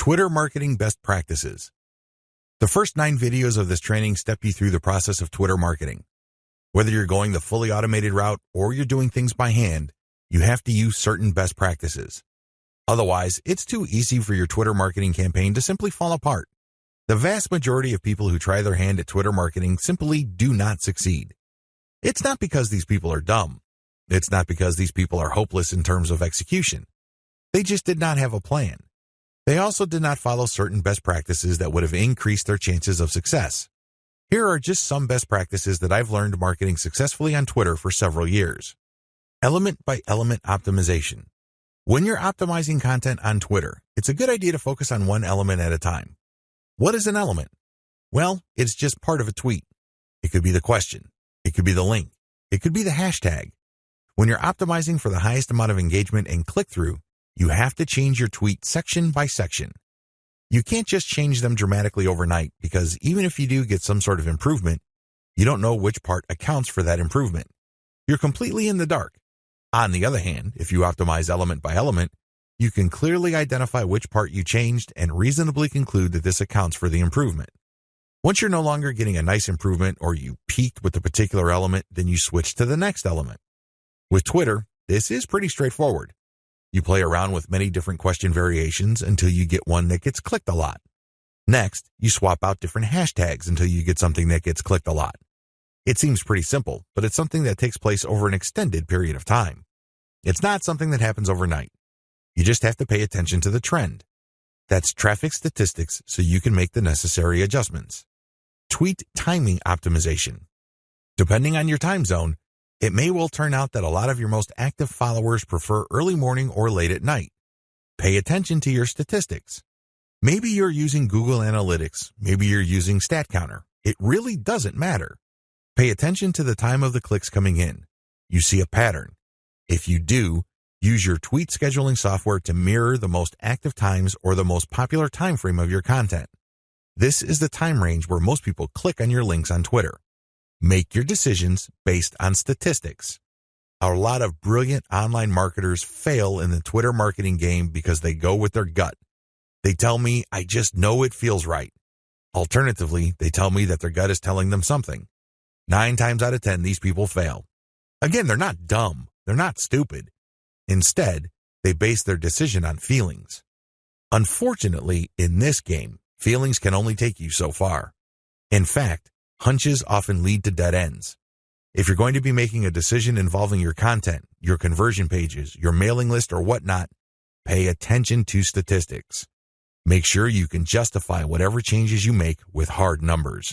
Twitter marketing best practices. The first 9 videos of this training step you through the process of Twitter marketing. Whether you're going the fully automated route or you're doing things by hand, you have to use certain best practices. Otherwise, it's too easy for your Twitter marketing campaign to simply fall apart. The vast majority of people who try their hand at Twitter marketing simply do not succeed. It's not because these people are dumb. It's not because these people are hopeless in terms of execution. They just did not have a plan. They also did not follow certain best practices that would have increased their chances of success. Here are just some best practices that I've learned marketing successfully on Twitter for several years. Element by element optimization. When you're optimizing content on Twitter, it's a good idea to focus on one element at a time. What is an element? Well, it's just part of a tweet. It could be the question. It could be the link. It could be the hashtag. When you're optimizing for the highest amount of engagement and click-through, you have to change your tweet section by section. You can't just change them dramatically overnight because even if you do get some sort of improvement, you don't know which part accounts for that improvement. You're completely in the dark. On the other hand, if you optimize element by element, you can clearly identify which part you changed and reasonably conclude that this accounts for the improvement. Once you're no longer getting a nice improvement or you peaked with a particular element, then you switch to the next element. With Twitter, this is pretty straightforward. You play around with many different question variations until you get one that gets clicked a lot. Next, you swap out different hashtags until you get something that gets clicked a lot. It seems pretty simple, but it's something that takes place over an extended period of time. It's not something that happens overnight. You just have to pay attention to the trend. That's traffic statistics so you can make the necessary adjustments. Tweet timing optimization. Depending on your time zone, it may well turn out that a lot of your most active followers prefer early morning or late at night. Pay attention to your statistics. Maybe you're using Google Analytics. Maybe you're using StatCounter. It really doesn't matter. Pay attention to the time of the clicks coming in. You see a pattern. If you do, use your tweet scheduling software to mirror the most active times or the most popular time frame of your content. This is the time range where most people click on your links on Twitter. Make your decisions based on statistics. A lot of brilliant online marketers fail in the Twitter marketing game because they go with their gut. They tell me, I just know it feels right. Alternatively, they tell me that their gut is telling them something. 9 times out of 10, these people fail. Again, they're not dumb. They're not stupid. Instead, they base their decision on feelings. Unfortunately, in this game, feelings can only take you so far. In fact, hunches often lead to dead ends. If you're going to be making a decision involving your content, your conversion pages, your mailing list, or whatnot, pay attention to statistics. Make sure you can justify whatever changes you make with hard numbers.